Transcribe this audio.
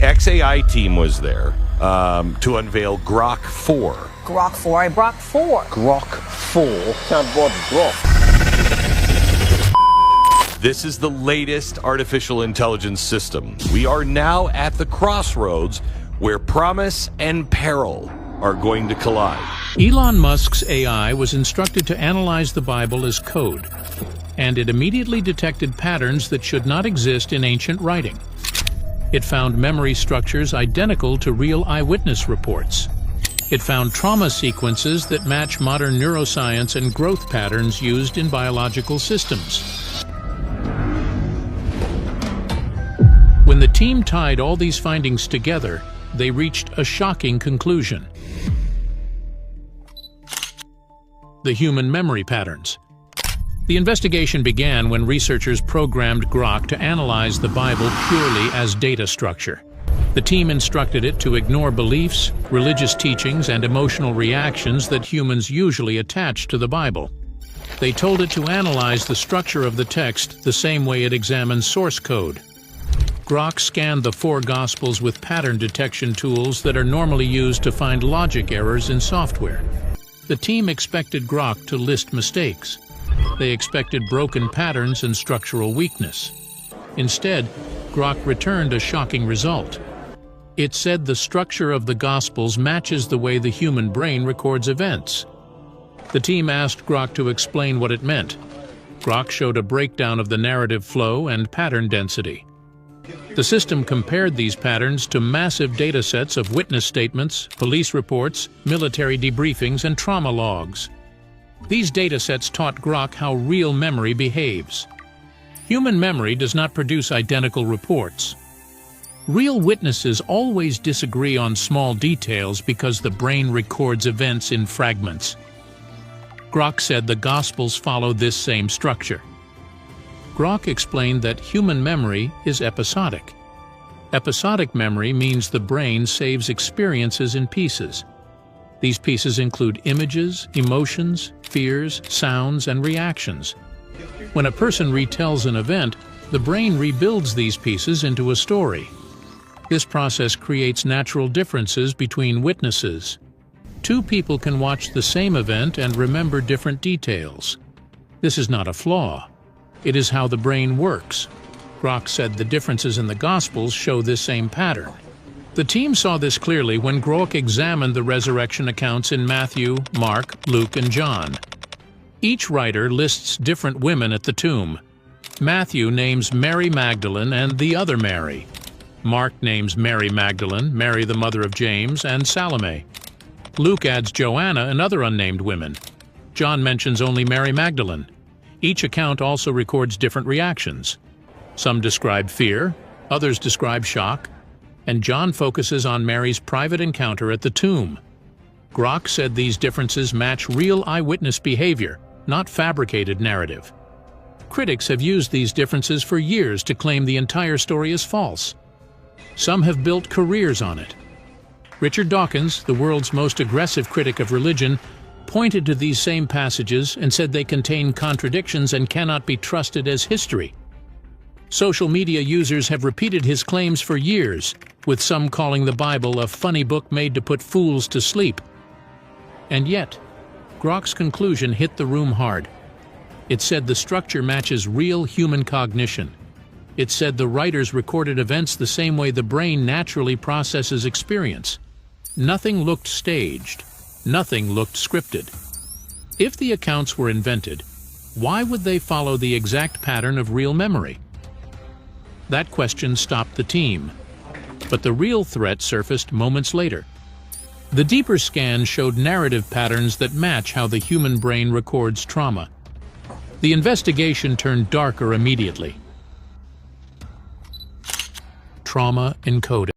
XAI team was there to unveil Grok 4. Grok 4, Grok 4. Grok 4? Can't bought Grok. This is the latest artificial intelligence system. We are now at the crossroads where promise and peril are going to collide. Elon Musk's AI was instructed to analyze the Bible as code, and it immediately detected patterns that should not exist in ancient writing. It found memory structures identical to real eyewitness reports. It found trauma sequences that match modern neuroscience and growth patterns used in biological systems. When the team tied all these findings together, they reached a shocking conclusion: the human memory patterns. The investigation began when researchers programmed Grok to analyze the Bible purely as data structure. The team instructed it to ignore beliefs, religious teachings, and emotional reactions that humans usually attach to the Bible. They told it to analyze the structure of the text the same way it examines source code. Grok scanned the 4 Gospels with pattern detection tools that are normally used to find logic errors in software. The team expected Grok to list mistakes. They expected broken patterns and structural weakness. Instead, Grok returned a shocking result. It said the structure of the Gospels matches the way the human brain records events. The team asked Grok to explain what it meant. Grok showed a breakdown of the narrative flow and pattern density. The system compared these patterns to massive datasets of witness statements, police reports, military debriefings, and trauma logs. These datasets taught Grok how real memory behaves. Human memory does not produce identical reports. Real witnesses always disagree on small details because the brain records events in fragments. Grok said the Gospels follow this same structure. Grok explained that human memory is episodic. Episodic memory means the brain saves experiences in pieces. These pieces include images, emotions, fears, sounds, and reactions. When a person retells an event, the brain rebuilds these pieces into a story. This process creates natural differences between witnesses. 2 people can watch the same event and remember different details. This is not a flaw. It is how the brain works. Grok said the differences in the Gospels show this same pattern. The team saw this clearly when Grok examined the resurrection accounts in Matthew, Mark, Luke, and John. Each writer lists different women at the tomb. Matthew names Mary Magdalene and the other Mary. Mark names Mary Magdalene, Mary the mother of James, and Salome. Luke adds Joanna and other unnamed women. John mentions only Mary Magdalene. Each account also records different reactions. Some describe fear, others describe shock, and John focuses on Mary's private encounter at the tomb. Grok said these differences match real eyewitness behavior, not fabricated narrative. Critics have used these differences for years to claim the entire story is false. Some have built careers on it. Richard Dawkins, the world's most aggressive critic of religion, pointed to these same passages and said they contain contradictions and cannot be trusted as history. Social media users have repeated his claims for years, with some calling the Bible a funny book made to put fools to sleep. And yet, Grok's conclusion hit the room hard. It said the structure matches real human cognition. It said the writers recorded events the same way the brain naturally processes experience. Nothing looked staged. Nothing looked scripted. If the accounts were invented, why would they follow the exact pattern of real memory? That question stopped the team. But the real threat surfaced moments later. The deeper scan showed narrative patterns that match how the human brain records trauma. The investigation turned darker immediately. Trauma encoding.